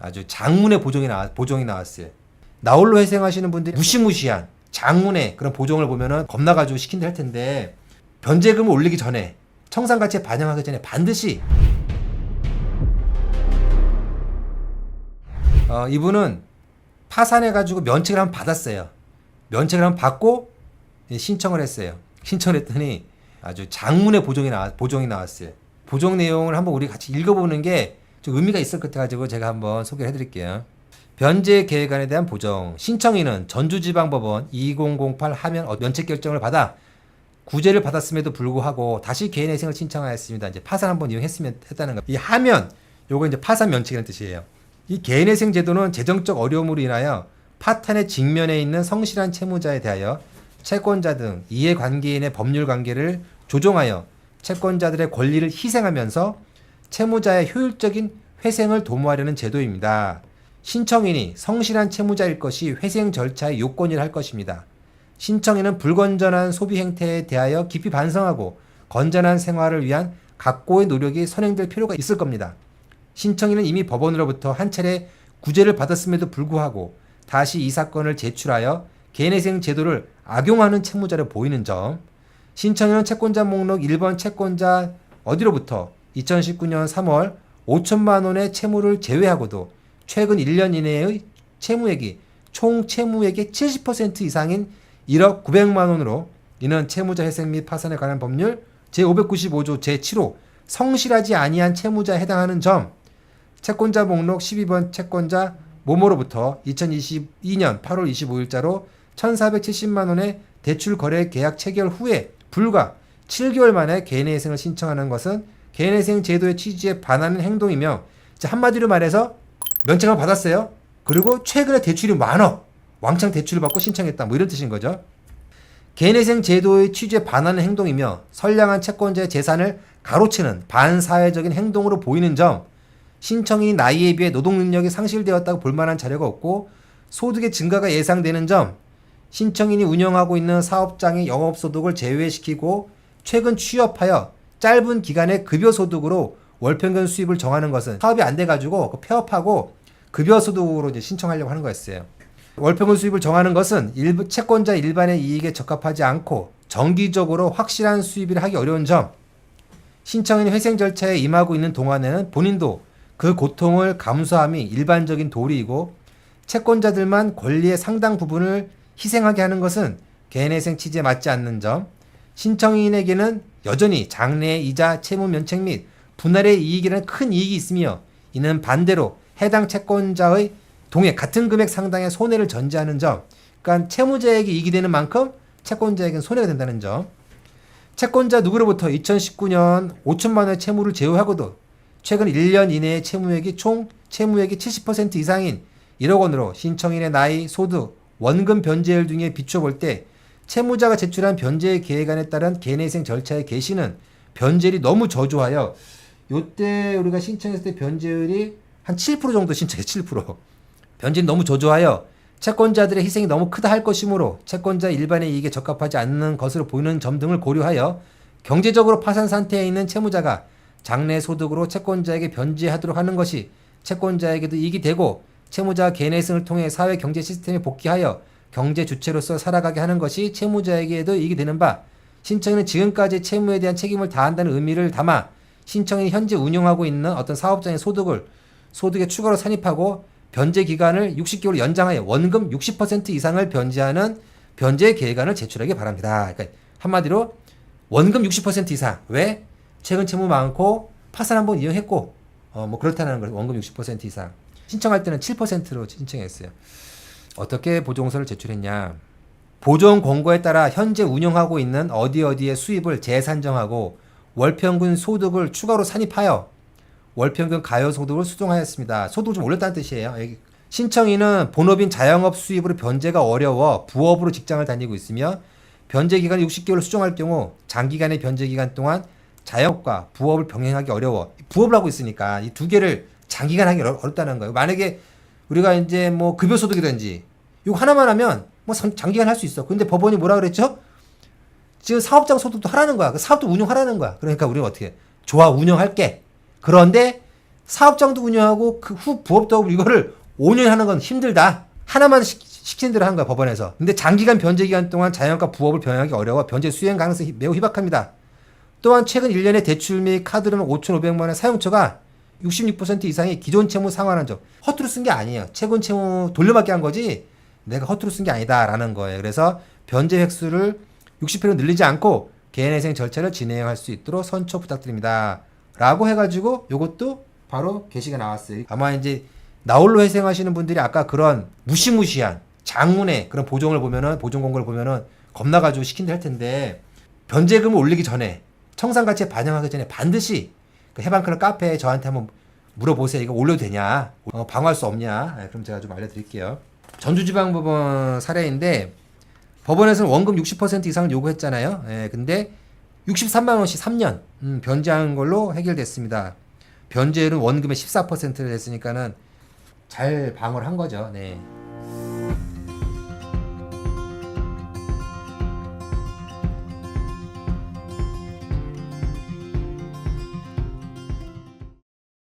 아주 장문의 보정이 나왔어요. 나홀로 회생하시는 분들이 무시무시한 장문의 그런 보정을 보면은 겁나가지고 시킨다 할 텐데, 변제금을 올리기 전에, 청산가치에 반영하기 전에 반드시 이분은 파산해가지고 면책을 한번 받았어요. 면책을 한번 받고 신청을 했어요. 신청을 했더니 아주 장문의 보정이 나왔어요. 보정 내용을 한번 우리 같이 읽어보는 게 좀 의미가 있을 것 같아가지고 제가 한번 소개를 해드릴게요. 변제 계획안에 대한 보정. 신청인은 전주지방법원 2008 하면 면책 결정을 받아 구제를 받았음에도 불구하고 다시 개인회생을 신청하였습니다. 이제 파산 한번 했다는 거. 이 하면 요거 이제 파산 면책이라는 뜻이에요. 이 개인회생 제도는 재정적 어려움으로 인하여 파탄의 직면에 있는 성실한 채무자에 대하여 채권자 등 이해관계인의 법률 관계를 조정하여 채권자들의 권리를 희생하면서 채무자의 효율적인 회생을 도모하려는 제도입니다. 신청인이 성실한 채무자일 것이 회생 절차의 요건이라 할 것입니다. 신청인은 불건전한 소비 행태에 대하여 깊이 반성하고 건전한 생활을 위한 각고의 노력이 선행될 필요가 있을 겁니다. 신청인은 이미 법원으로부터 한 차례 구제를 받았음에도 불구하고 다시 이 사건을 제출하여 개인회생 제도를 악용하는 채무자로 보이는 점, 신청인은 채권자 목록 1번 채권자 어디로부터 2019년 3월 5천만 원의 채무를 제외하고도 최근 1년 이내의 채무액이 총 채무액의 70% 이상인 1억 900만 원으로 이는 채무자 회생 및 파산에 관한 법률 제595조 제7호 성실하지 아니한 채무자에 해당하는 점, 채권자 목록 12번 채권자 모모로부터 2022년 8월 25일자로 1,470만 원의 대출 거래 계약 체결 후에 불과 7개월 만에 개인회생을 신청하는 것은 개인회생 제도의 취지에 반하는 행동이며, 한마디로 말해서 면책을 받았어요. 그리고 최근에 대출이 많어. 왕창 대출을 받고 신청했다. 뭐 이런 뜻인 거죠. 개인회생 제도의 취지에 반하는 행동이며 선량한 채권자의 재산을 가로채는 반사회적인 행동으로 보이는 점, 신청인이 나이에 비해 노동 능력이 상실되었다고 볼 만한 자료가 없고 소득의 증가가 예상되는 점, 신청인이 운영하고 있는 사업장의 영업소득을 제외시키고 최근 취업하여 짧은 기간의 급여소득으로 월평균 수입을 정하는 것은 사업이 안 돼가지고 폐업하고 급여소득으로 이제 신청하려고 하는 거였어요. 월평균 수입을 정하는 것은 채권자 일반의 이익에 적합하지 않고 정기적으로 확실한 수입을 하기 어려운 점, 신청인이 회생 절차에 임하고 있는 동안에는 본인도 그 고통을 감수함이 일반적인 도리이고 채권자들만 권리의 상당 부분을 희생하게 하는 것은 개인회생 취지에 맞지 않는 점, 신청인에게는 여전히 장래 이자 채무 면책 및 분할의 이익이라는 큰 이익이 있으며 이는 반대로 해당 채권자의 동해 같은 금액 상당의 손해를 전제하는 점, 그러니까 채무자에게 이익이 되는 만큼 채권자에게는 손해가 된다는 점, 채권자 누구로부터 2019년 5천만 원의 채무를 제외하고도 최근 1년 이내의 채무액이 총 채무액이 70% 이상인 1억 원으로 신청인의 나이, 소득, 원금 변제율 등에 비춰볼 때 채무자가 제출한 변제 계획안에 따른 개인회생 절차의 개시는 변제율이 너무 저조하여, 요때 우리가 신청했을 때 변제율이 한 7% 정도 신청했어요. 7%. 변제율이 너무 저조하여 채권자들의 희생이 너무 크다 할 것이므로 채권자 일반의 이익에 적합하지 않는 것으로 보이는 점 등을 고려하여 경제적으로 파산 상태에 있는 채무자가 장래 소득으로 채권자에게 변제하도록 하는 것이 채권자에게도 이익이 되고 채무자 개인회생을 통해 사회 경제 시스템에 복귀하여 경제 주체로서 살아가게 하는 것이 채무자에게도 이익이 되는 바, 신청인은 지금까지 채무에 대한 책임을 다한다는 의미를 담아 신청인이 현재 운영하고 있는 어떤 사업장의 소득에 추가로 산입하고 변제 기간을 60개월 연장하여 원금 60% 이상을 변제하는 변제 계획안을 제출하기 바랍니다. 그러니까 한마디로 원금 60% 이상. 왜? 최근 채무 많고 파산 한번 이용했고 뭐 그렇다는 걸 원금 60% 이상. 신청할 때는 7%로 신청했어요. 어떻게 보정서를 제출했냐? 보정 권고에 따라 현재 운영하고 있는 어디의 수입을 재산정하고 월평균 소득을 추가로 산입하여 월평균 가요소득을 수정하였습니다. 소득을 좀 올렸다는 뜻이에요. 신청인은 본업인 자영업 수입으로 변제가 어려워 부업으로 직장을 다니고 있으며 변제기간을 60개월로 수정할 경우 장기간의 변제기간 동안 자영업과 부업을 병행하기 어려워. 부업을 하고 있으니까 이 두 개를 장기간 하기 어렵다는 거예요. 만약에 우리가 이제 뭐 급여소득이든지 이거 하나만 하면 뭐 장기간 할 수 있어. 근데 법원이 뭐라 그랬죠? 지금 사업장 소득도 하라는 거야. 그 사업도 운영하라는 거야. 그러니까 우리는 어떻게 해? 좋아, 운영할게. 그런데 사업장도 운영하고 그 후 부업도 하고 이거를 5년 하는 건 힘들다. 하나만 시키는 대로 한 거야 법원에서. 근데 장기간 변제 기간 동안 자영업과 부업을 병행하기 어려워 변제 수행 가능성이 매우 희박합니다. 또한 최근 1년에 대출 및 카드로는 5,500만 원의 사용처가 66% 이상이 기존 채무 상환한 적. 허투루 쓴 게 아니에요. 최근 채무 돌려받기 한 거지 내가 허투루 쓴 게 아니다라는 거예요. 그래서 변제 획수를 60회로 늘리지 않고 개인회생 절차를 진행할 수 있도록 선처 부탁드립니다. 라고 해가지고 요것도 바로 게시가 나왔어요. 아마 이제 나홀로 회생하시는 분들이 아까 그런 무시무시한 장문의 그런 보증을 보면은 보증 공고를 보면은 겁나가지고 시킨다 할 텐데 변제금을 올리기 전에 청산가치에 반영하기 전에 반드시 그 해방클럽 카페에 저한테 한번 물어보세요. 이거 올려도 되냐? 방어할 수 없냐? 그럼 제가 좀 알려드릴게요. 전주지방법원 사례인데 법원에서는 원금 60% 이상을 요구했잖아요. 근데 63만 원씩 3년 변제한 걸로 해결됐습니다. 변제율은 원금의 14%를 했으니까는 잘 방어를 한 거죠. 네.